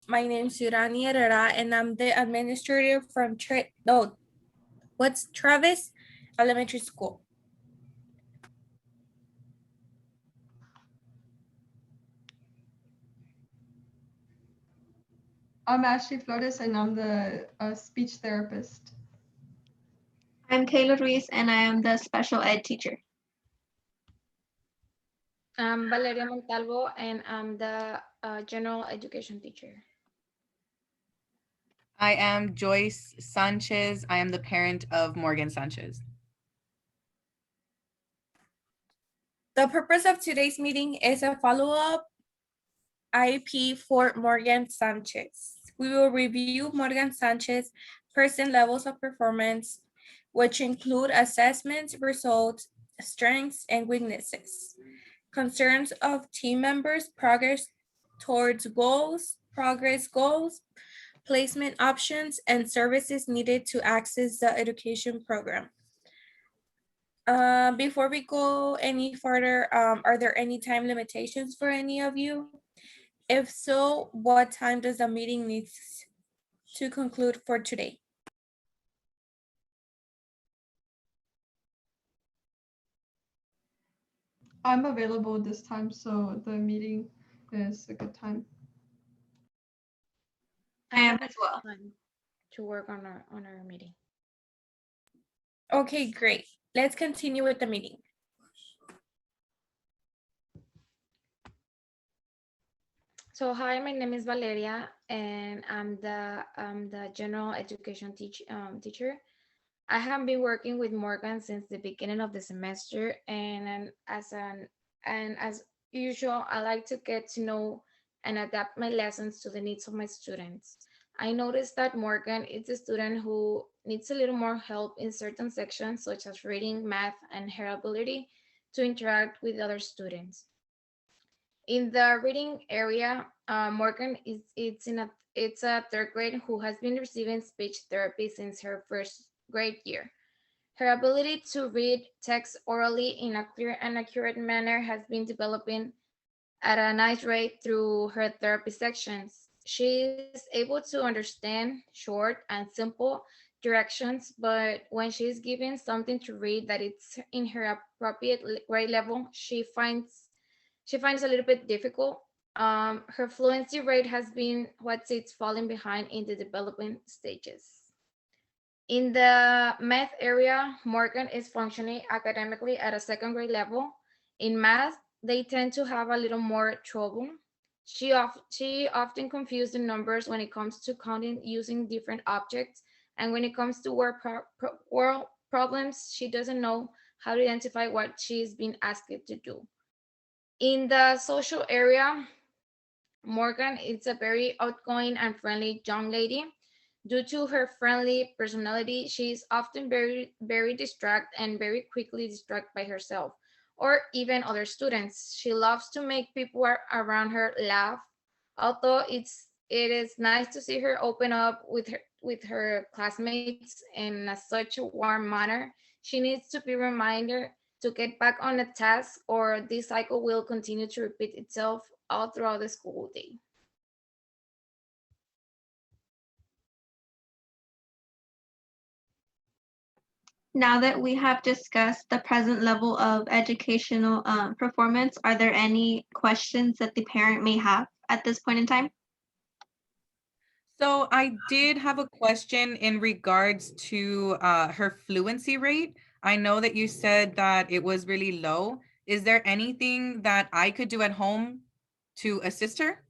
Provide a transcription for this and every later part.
My name is Yurani Herrera, and I'm the administrator from Travis Elementary School. I'm Ashley Flores, and I'm the speech therapist. I'm Kayla Ruiz, and I am the special ed teacher. I'm Valeria Montalvo, and I'm the general education teacher. I am Joyce Sanchez. I am the parent of Morgan Sanchez. The purpose of today's meeting is a follow-up IEP for Morgan Sanchez. We will review Morgan Sanchez person levels of performance, which include assessments, results, strengths, and weaknesses, concerns of team members, progress towards goals, progress goals, placement options, and services needed to access the education program. Before we go any further, are there any time limitations for any of you? If so, what time does the meeting need to conclude for today? I'm available this time, so the meeting is a good time. I am as well. To work on our meeting. Okay, great. Let's continue with the meeting. So hi, my name is Valeria, and I'm the general education teacher. I have been working with Morgan since the beginning of the semester, and as usual, I like to get to know and adapt my lessons to the needs of my students. I noticed that Morgan is a student who needs a little more help in certain sections, such as reading, math, and her ability to interact with other students. In the reading area, Morgan it's a third grade who has been receiving speech therapy since her first grade year. Her ability to read text orally in a clear and accurate manner has been developing at a nice rate through her therapy sections. She is able to understand short and simple directions, but when she is given something to read that it's in her appropriate grade level, she finds a little bit difficult. Her fluency rate has been it's falling behind in the developing stages. In the math area, Morgan is functioning academically at a second grade level. In math, they tend to have a little more trouble. She often confuses the numbers when it comes to counting using different objects, and when it comes to word problems, she doesn't know how to identify what she's been asked to do. In the social area, Morgan is a very outgoing and friendly young lady. Due to her friendly personality, she is often very, very distracted and very quickly distracted by herself or even other students. She loves to make people around her laugh. Although it is nice to see her open up with her classmates in such a warm manner, she needs to be reminded to get back on the task, or this cycle will continue to repeat itself all throughout the school day. Now that we have discussed the present level of educational performance, are there any questions that the parent may have at this point in time? So I did have a question in regards to her fluency rate. I know that you said that it was really low. Is there anything that I could do at home to assist her?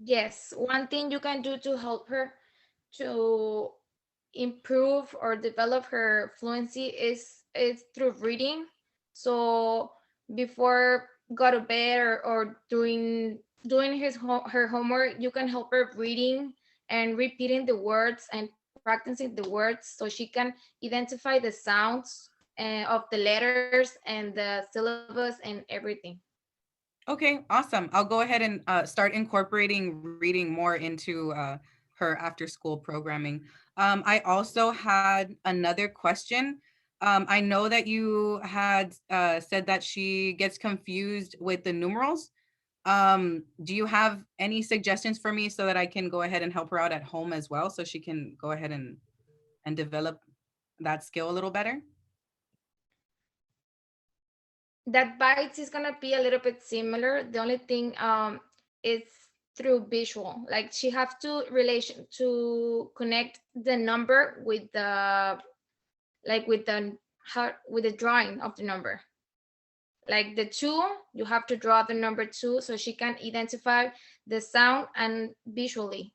Yes, one thing you can do to help her to improve or develop her fluency is through reading. So before go to bed or doing her homework, you can help her reading and repeating the words and practicing the words so she can identify the sounds of the letters and the syllabus and everything. Okay, awesome. I'll go ahead and start incorporating reading more into her after school programming. I also had another question. I know that you had said that she gets confused with the numerals. Do you have any suggestions for me so that I can go ahead and help her out at home as well, so she can go ahead and develop that skill a little better? That bites is gonna be a little bit similar. The only thing is through visual. Like she have to relation to connect the number with the with the drawing of the number. Like the 2, you have to draw the number 2 so she can identify the sound and visually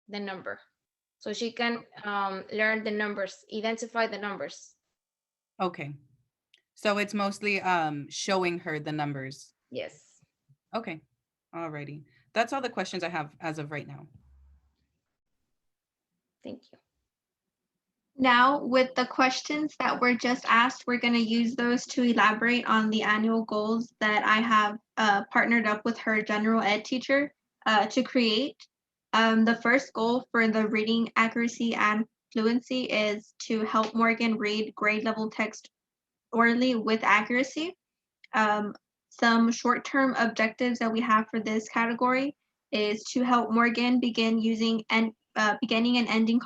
the number. So she can learn the numbers, identify the numbers. Okay. So it's mostly showing her the numbers. Yes. Okay. Alrighty. That's all the questions I have as of right now. Thank you. Now, with the questions that were just asked, we're going to use those to elaborate on the annual goals that I have partnered up with her general ed teacher to create. The first goal for the reading accuracy and fluency is to help Morgan read grade level text orally with accuracy. Some short-term objectives that we have for this category is to help Morgan begin using beginning and ending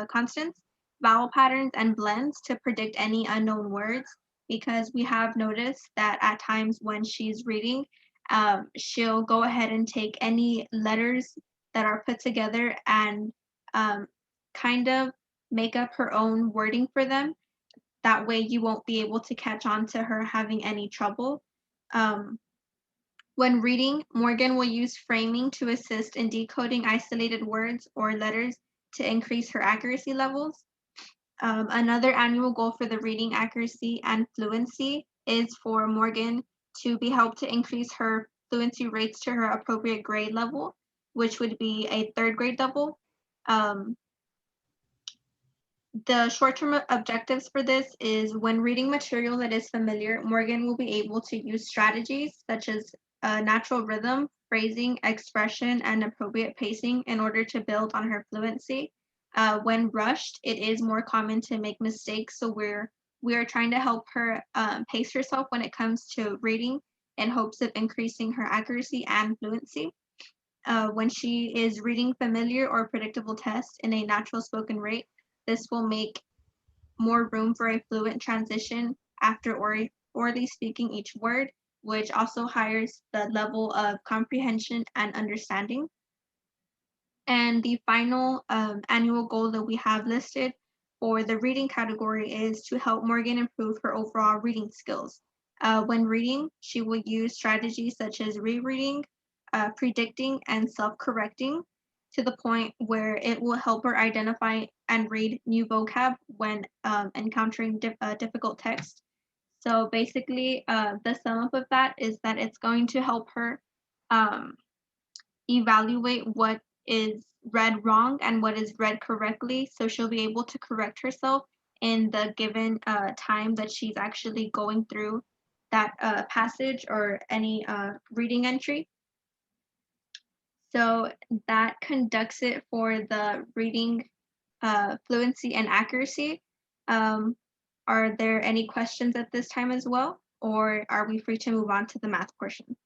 constants, vowel patterns, and blends to predict any unknown words, because we have noticed that at times when she's reading, she'll go ahead and take any letters that are put together and kind of make up her own wording for them. That way you won't be able to catch on to her having any trouble. When reading, Morgan will use framing to assist in decoding isolated words or letters to increase her accuracy levels. Another annual goal for the reading accuracy and fluency is for Morgan to be helped to increase her fluency rates to her appropriate grade level, which would be a 3rd grade level. The short-term objectives for this is when reading material that is familiar, Morgan will be able to use strategies such as natural rhythm, phrasing, expression, and appropriate pacing in order to build on her fluency. When rushed, it is more common to make mistakes, so we are trying to help her pace herself when it comes to reading in hopes of increasing her accuracy and fluency. When she is reading familiar or predictable text in a natural spoken rate, this will make more room for a fluent transition after orally speaking each word, which also higher the level of comprehension and understanding. And the final annual goal that we have listed for the reading category is to help Morgan improve her overall reading skills. When reading, she will use strategies such as rereading, predicting, and self-correcting to the point where it will help her identify and read new vocab when encountering difficult text. So basically, the sum up of that is that it's going to help her evaluate what is read wrong and what is read correctly, so she'll be able to correct herself in the given time that she's actually going through that passage or any reading entry. So that conducts it for the reading fluency and accuracy. Are there any questions at this time as well, or are we free to move on to the math portion?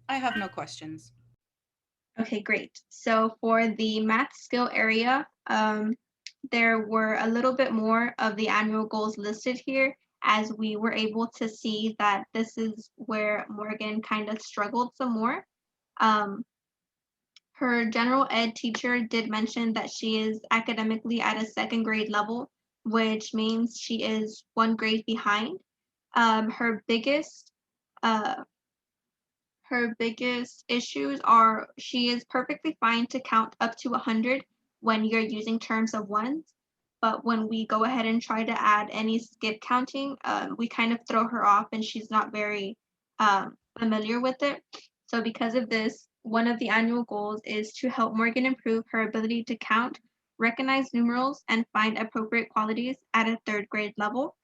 I have no questions. Okay, great. So for the math skill area, there were a little bit more of the annual goals listed here, as we were able to see that this is where Morgan kind of struggled some more. Her general ed teacher did mention that she is academically at a 2nd grade level, which means she is 1 grade behind. Her biggest issues are she is perfectly fine to count up to 100 when you're using terms of ones, but when we go ahead and try to add any skip counting, we kind of throw her off and she's not very familiar with it. So because of this, one of the annual goals is to help Morgan improve her ability to count, recognize numerals, and find appropriate qualities at a 3rd grade level.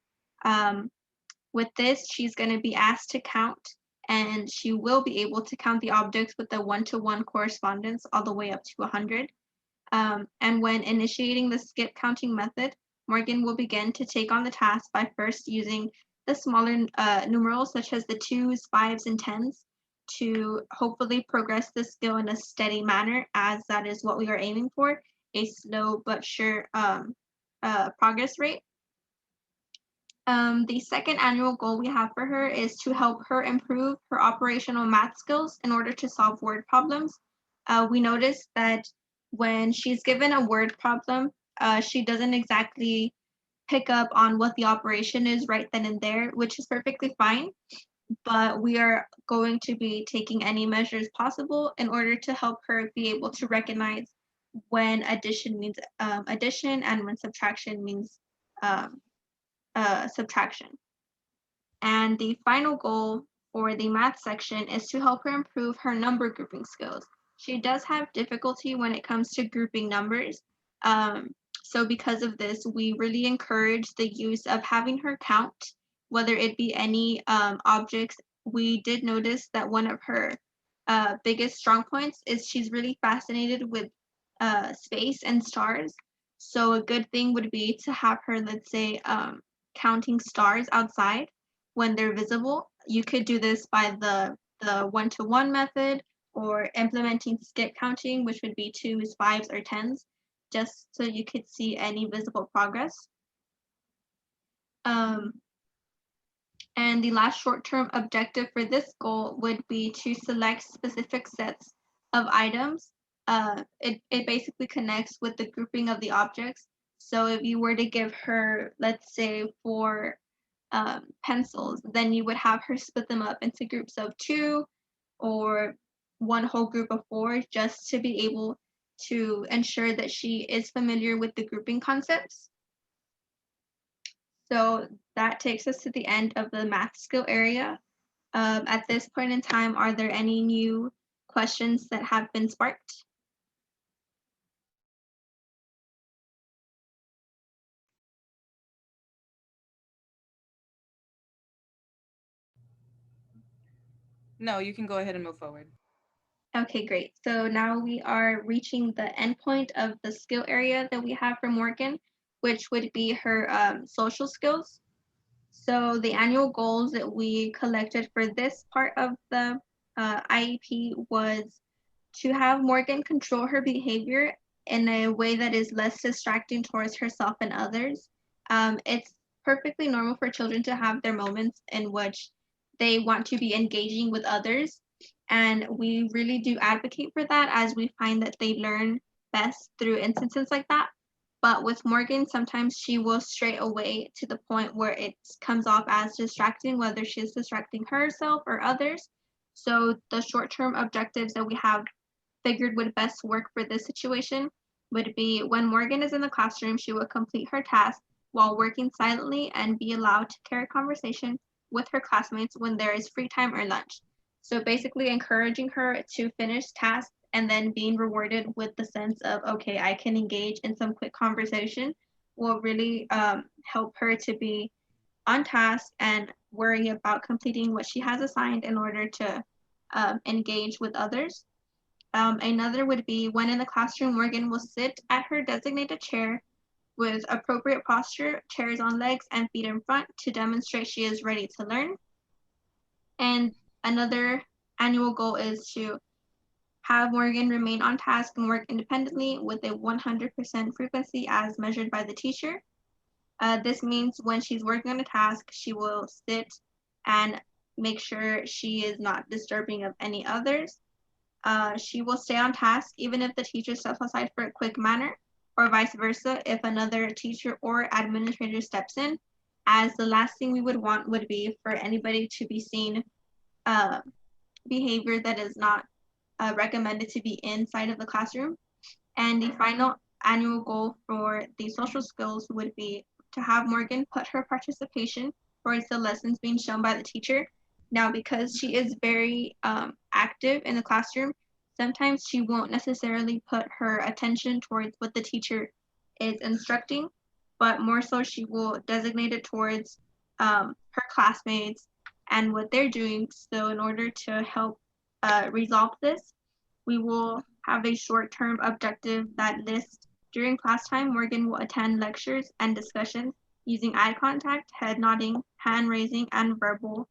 With this, she's going to be asked to count, and she will be able to count the objects with the 1-to-1 correspondence all the way up to 100. And when initiating the skip counting method, Morgan will begin to take on the task by first using the smaller numerals such as the 2s, 5s, and 10s to hopefully progress the skill in a steady manner, as that is what we are aiming for, a slow but sure progress rate. The second annual goal we have for her is to help her improve her operational math skills in order to solve word problems. We noticed that when she's given a word problem, she doesn't exactly pick up on what the operation is right then and there, which is perfectly fine. But we are going to be taking any measures possible in order to help her be able to recognize when addition means addition and when subtraction means subtraction. And the final goal for the math section is to help her improve her number grouping skills. She does have difficulty when it comes to grouping numbers. So because of this, we really encourage the use of having her count, whether it be any objects. We did notice that one of her biggest strong points is she's really fascinated with space and stars. So a good thing would be to have her, let's say, counting stars outside when they're visible. You could do this by the 1-to-1 method or implementing skip counting, which would be 2s, 5s, or 10s, just so you could see any visible progress. And the last short-term objective for this goal would be to select specific sets of items. It basically connects with the grouping of the objects. So if you were to give her, let's say, 4 pencils, then you would have her split them up into groups of 2 or one whole group of 4, just to be able to ensure that she is familiar with the grouping concepts. So that takes us to the end of the math skill area. At this point in time, are there any new questions that have been sparked? No, you can go ahead and move forward. Okay, great. So now we are reaching the endpoint of the skill area that we have for Morgan, which would be her social skills. So the annual goals that we collected for this part of the IEP was to have Morgan control her behavior in a way that is less distracting towards herself and others. It's perfectly normal for children to have their moments in which they want to be engaging with others. And we really do advocate for that, as we find that they learn best through instances like that. But with Morgan, sometimes she will stray away to the point where it comes off as distracting, whether she's distracting herself or others. So the short-term objectives that we have figured would best work for this situation would be when Morgan is in the classroom, she will complete her task while working silently and be allowed to carry conversation with her classmates when there is free time or lunch. So basically encouraging her to finish tasks and then being rewarded with the sense of, okay, I can engage in some quick conversation will really help her to be on task and worry about completing what she has assigned in order to engage with others. Another would be when in the classroom, Morgan will sit at her designated chair with appropriate posture, chairs on legs and feet in front to demonstrate she is ready to learn. And another annual goal is to have Morgan remain on task and work independently with a 100% frequency as measured by the teacher. This means when she's working on a task, she will sit and make sure she is not disturbing of any others. She will stay on task even if the teacher steps aside for a quick manner, or vice versa if another teacher or administrator steps in, as the last thing we would want would be for anybody to be seen behavior that is not recommended to be inside of the classroom. And the final annual goal for the social skills would be to have Morgan put her participation towards the lessons being shown by the teacher. Now, because she is very active in the classroom, sometimes she won't necessarily put her attention towards what the teacher is instructing, but more so she will designate it towards her classmates and what they're doing. So in order to help resolve this, we will have a short-term objective that lists During class time, Morgan will attend lectures and discussions using eye contact, head nodding, hand raising, and verbal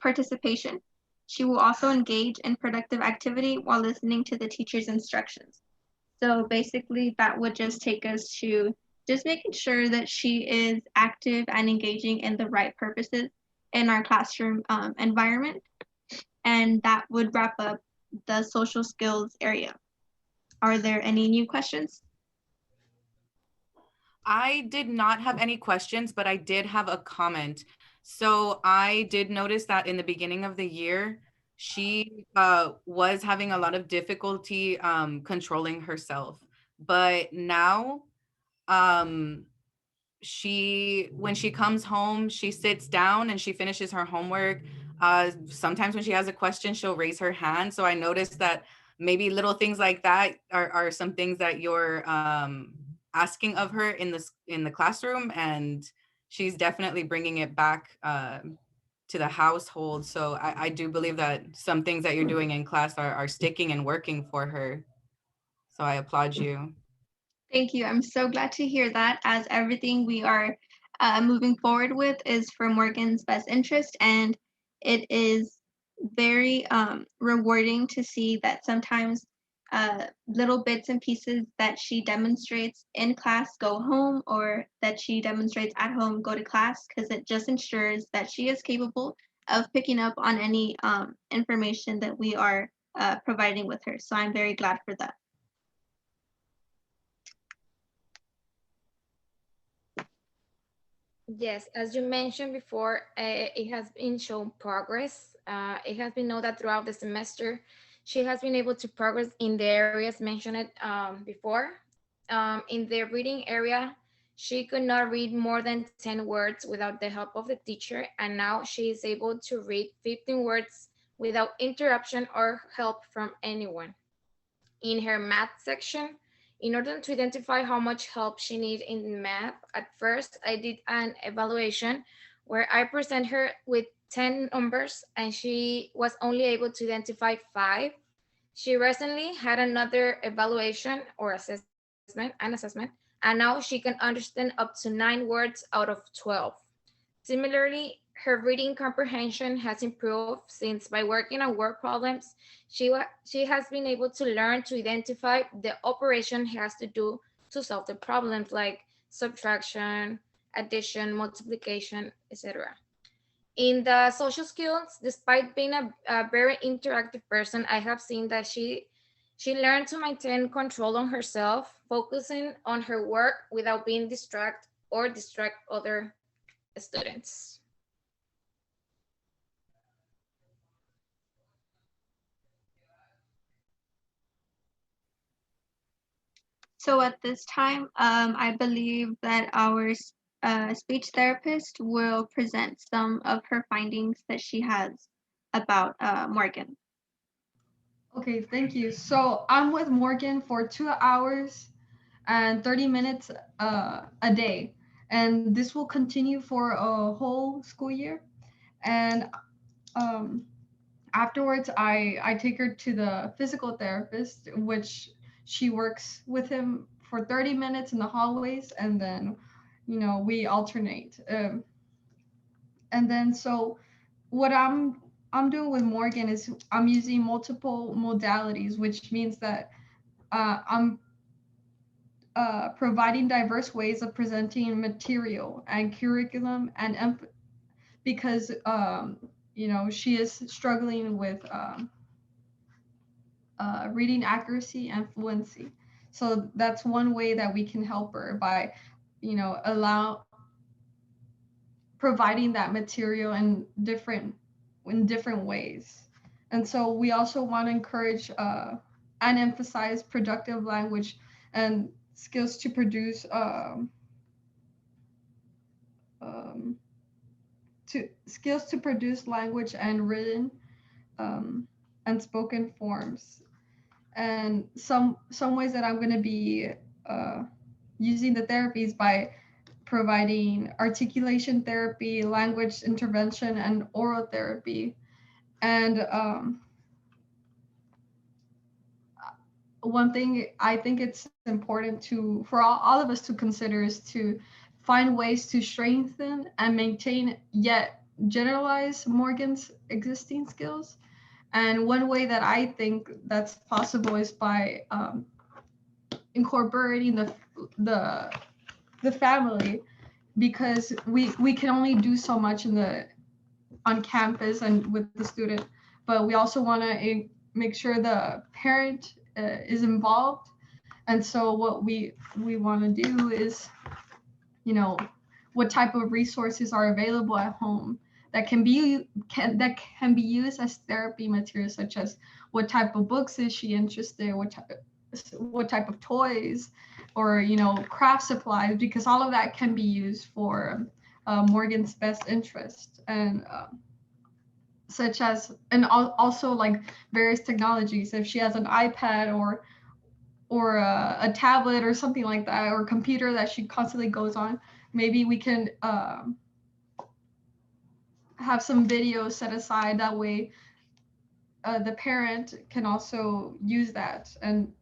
participation. She will also engage in productive activity while listening to the teacher's instructions. So basically, that would just take us to just making sure that she is active and engaging in the right purposes in our classroom environment. And that would wrap up the social skills area. Are there any new questions? I did not have any questions, but I did have a comment. So I did notice that in the beginning of the year, she was having a lot of difficulty controlling herself. But now, um, when she comes home, she sits down and she finishes her homework. Sometimes when she has a question, she'll raise her hand. So I noticed that maybe little things like that are some things that you're asking of her in the classroom, and she's definitely bringing it back to the household. So I do believe that some things that you're doing in class are sticking and working for her. So I applaud you. Thank you. I'm so glad to hear that, as everything we are moving forward with is for Morgan's best interest. And it is very rewarding to see that sometimes little bits and pieces that she demonstrates in class go home, or that she demonstrates at home go to class, because it just ensures that she is capable of picking up on any information that we are providing with her. So I'm very glad for that. Yes, as you mentioned before, it has been shown progress. It has been known that throughout the semester, she has been able to progress in the areas mentioned before. In the reading area, she could not read more than 10 words without the help of the teacher, and now she is able to read 15 words without interruption or help from anyone. In her math section, in order to identify how much help she needs in math, at first I did an evaluation where I present her with 10 numbers and she was only able to identify 5. She recently had another evaluation or assessment, and now she can understand up to 9 words out of 12. Similarly, her reading comprehension has improved since by working on word problems, she has been able to learn to identify the operation has to do to solve the problems like subtraction, addition, multiplication, etc. In the social skills, despite being a very interactive person, I have seen that she learned to maintain control on herself, focusing on her work without being distracted or distract other students. So at this time, I believe that our speech therapist will present some of her findings that she has about Morgan. Okay, thank you. So I'm with Morgan for 2 hours and 30 minutes a day. And this will continue for a whole school year. And um, afterwards, I take her to the physical therapist, which she works with him for 30 minutes in the hallways. And then, we alternate. And then so what I'm doing with Morgan is I'm using multiple modalities, which means that I'm providing diverse ways of presenting material and curriculum, and because she is struggling with reading accuracy and fluency. So that's one way that we can help her by, providing that material in different ways. And so we also want to encourage and emphasize productive language and skills to produce skills to produce language and written and spoken forms. And some ways that I'm going to be using the therapies by providing articulation therapy, language intervention, and oral therapy. And one thing I think it's important for all of us to consider is to find ways to strengthen and maintain yet generalize Morgan's existing skills. And one way that I think that's possible is by incorporating the family, because we can only do so much on campus and with the student, but we also want to make sure the parent is involved. And so what we want to do is, what type of resources are available at home that can be used as therapy materials, such as what type of books is she interested in, what type of toys, or craft supplies, because all of that can be used for Morgan's best interest. And such as, and also like various technologies, if she has an iPad or a tablet or something like that, or a computer that she constantly goes on, maybe we can have some videos set aside. That way the parent can also use that and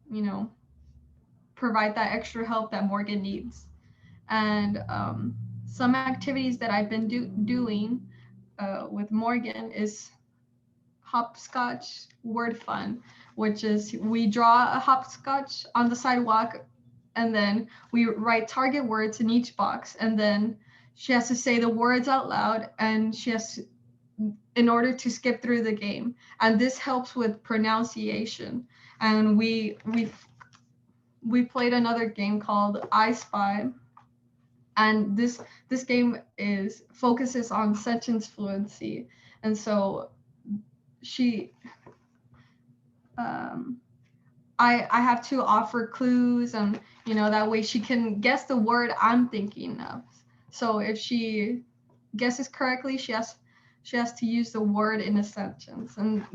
provide that extra help that Morgan needs. And some activities that I've been doing with Morgan is hopscotch word fun, which is we draw a hopscotch on the sidewalk, and then we write target words in each box, and then she has to say the words out loud, and she has to, in order to skip through the game. And this helps with pronunciation. And we played another game called I Spy, and this game focuses on sentence fluency. And so she I have to offer clues, and that way she can guess the word I'm thinking of. So if she guesses correctly, she has to use the word in a sentence. And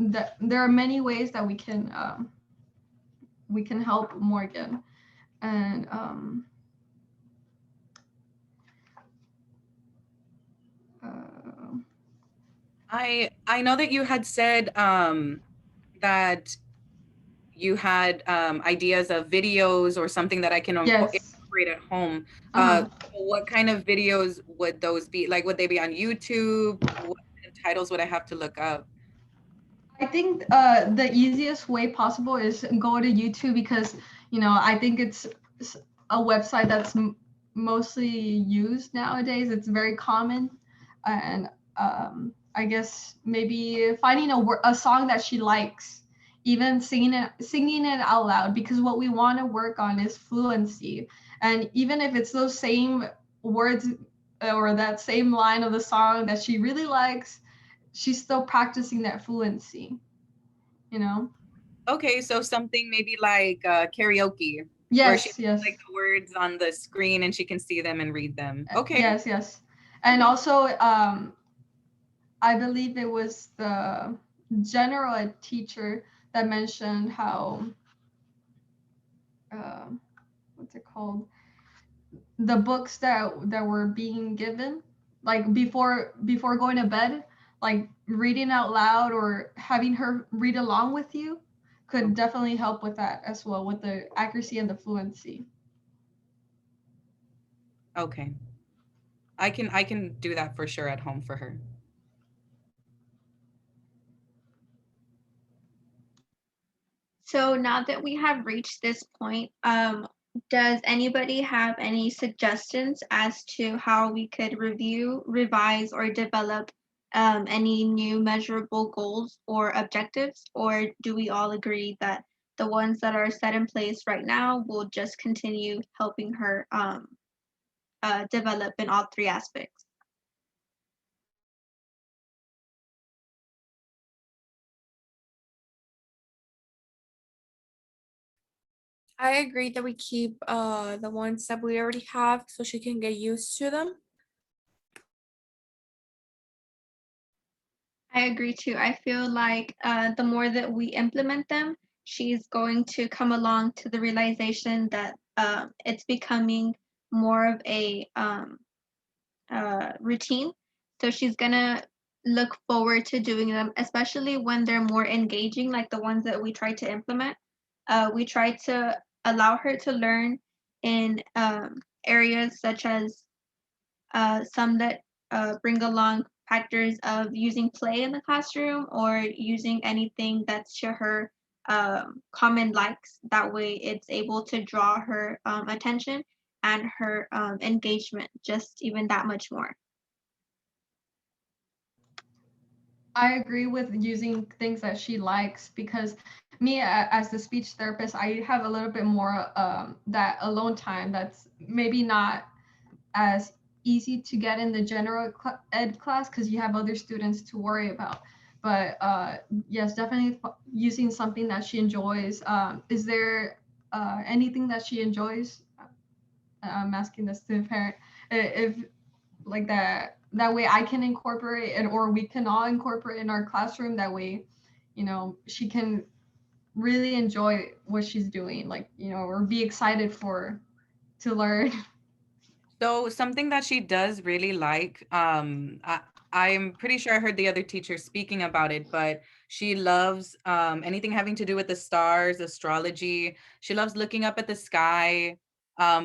there are many ways that we can help Morgan. And I know that you had said that you had ideas of videos or something that I can yes. incorporate at home. Uh-huh. What kind of videos would those be? Like, would they be on YouTube? What kind of titles would I have to look up? I think the easiest way possible is go to YouTube, because I think it's a website that's mostly used nowadays. It's very common. And I guess maybe finding a song that she likes, even singing it out loud, because what we want to work on is fluency. And even if it's those same words or that same line of the song that she really likes, she's still practicing that fluency, Okay, so something maybe like karaoke. Yes, where she yes. like the words on the screen and she can see them and read them. Okay. Yes. And also, I believe it was the general ed teacher that mentioned how, what's it called? The books that were being given, like before going to bed, like reading out loud or having her read along with you could definitely help with that as well, with the accuracy and the fluency. Okay. I can do that for sure at home for her. So now that we have reached this point, does anybody have any suggestions as to how we could review, revise, or develop any new measurable goals or objectives? Or do we all agree that the ones that are set in place right now will just continue helping her develop in all three aspects? I agree that we keep the ones that we already have so she can get used to them. I agree too. I feel like the more that we implement them, she's going to come along to the realization that it's becoming more of a routine. So she's gonna look forward to doing them, especially when they're more engaging, like the ones that we try to implement. We try to allow her to learn in areas such as some that bring along factors of using play in the classroom or using anything that's to her common likes. That way it's able to draw her attention and her engagement just even that much more. I agree with using things that she likes, because me as the speech therapist, I have a little bit more that alone time that's maybe not as easy to get in the general ed class because you have other students to worry about. But yes, definitely using something that she enjoys. Is there anything that she enjoys? I'm asking this to the parent. If like that way I can incorporate it, or we can all incorporate in our classroom. That way, she can really enjoy what she's doing, like, or be excited to learn. So something that she does really like, I'm pretty sure I heard the other teacher speaking about it, but she loves anything having to do with the stars, astrology. She loves looking up at the sky,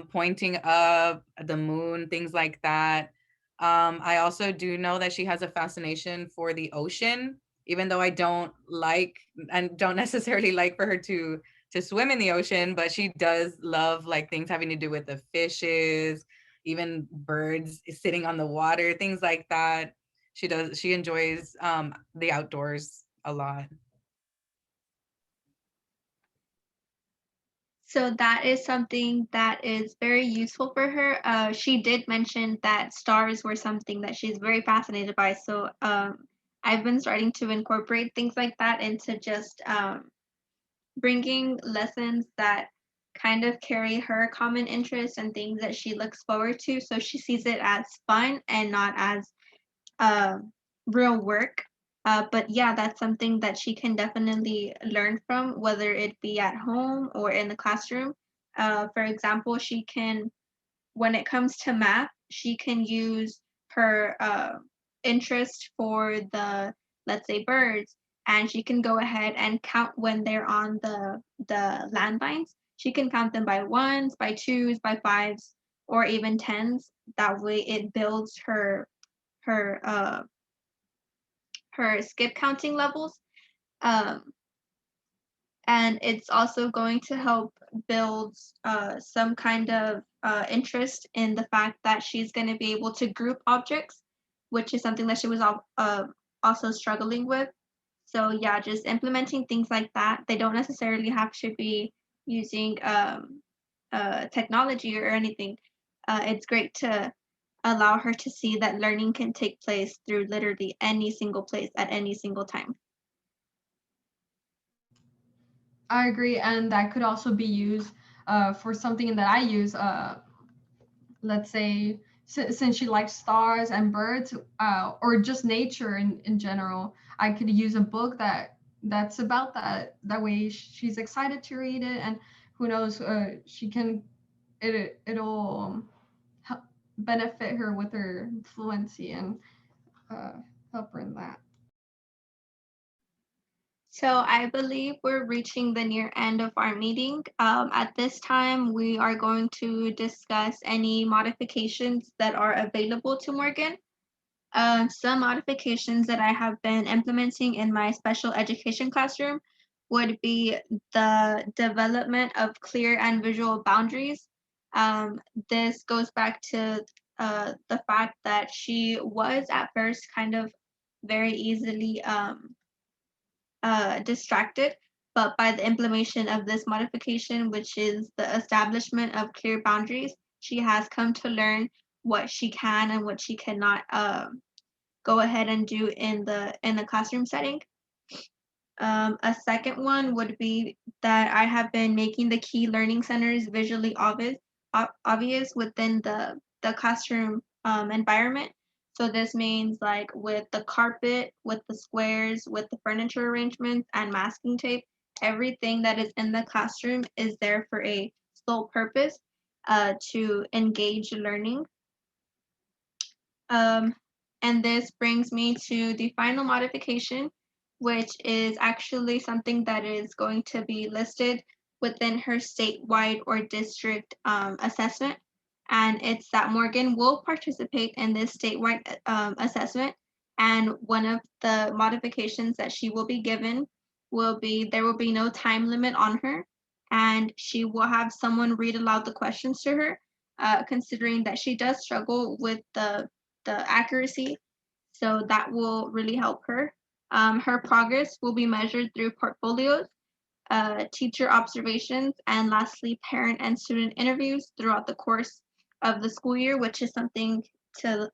pointing up at the moon, things like that. I also do know that she has a fascination for the ocean, even though I don't like and don't necessarily like for her to swim in the ocean, but she does love like things having to do with the fishes, even birds sitting on the water, things like that. She enjoys the outdoors a lot. So that is something that is very useful for her. She did mention that stars were something that she's very fascinated by. So I've been starting to incorporate things like that into just bringing lessons that kind of carry her common interests and things that she looks forward to. So she sees it as fun and not as uh, real work. But yeah, that's something that she can definitely learn from, whether it be at home or in the classroom. For example, she can, when it comes to math, she can use her interest for let's say, birds, and she can go ahead and count when they're on the landmines. She can count them by ones, by twos, by fives, or even tens. That way, it builds her her skip counting levels. Um, and it's also going to help build some kind of interest in the fact that she's going to be able to group objects, which is something that she was also struggling with. So yeah, just implementing things like that. They don't necessarily have to be using technology or anything. It's great to allow her to see that learning can take place through literally any single place at any single time. I agree, and that could also be used for something that I use. Let's say, since she likes stars and birds, or just nature in general, I could use a book that's about that. That way, she's excited to read it, and who knows, she can it'll benefit her with her fluency and uh, help her in that. So I believe we're reaching the near end of our meeting. At this time, we are going to discuss any modifications that are available to Morgan. Some modifications that I have been implementing in my special education classroom would be the development of clear and visual boundaries. This goes back to the fact that she was at first kind of very easily distracted, but by the implementation of this modification, which is the establishment of clear boundaries, she has come to learn what she can and what she cannot go ahead and do in the classroom setting. A second one would be that I have been making the key learning centers visually obvious within the classroom environment. So this means like with the carpet, with the squares, with the furniture arrangements and masking tape, everything that is in the classroom is there for a sole purpose to engage learning. And this brings me to the final modification, which is actually something that is going to be listed within her statewide or district assessment. And it's that Morgan will participate in this statewide assessment. And one of the modifications that she will be given will be there will be no time limit on her, and she will have someone read aloud the questions to her, considering that she does struggle with the accuracy. So that will really help her. Her progress will be measured through portfolios, teacher observations, and lastly, parent and student interviews throughout the course of the school year, which is something to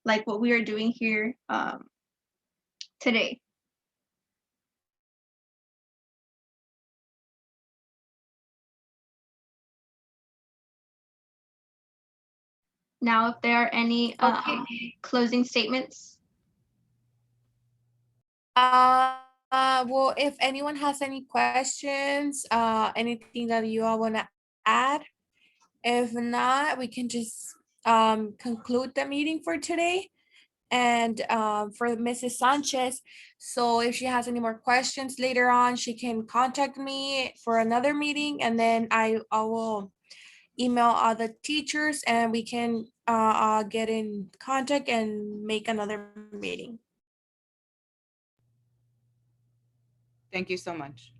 like what we are doing here today. Now, if there are any closing statements. Well, if anyone has any questions, anything that you all want to add, if not, we can just conclude the meeting for today. And for Mrs. Sanchez, so if she has any more questions later on, she can contact me for another meeting, and then I will email all the teachers and we can get in contact and make another meeting. Thank you so much.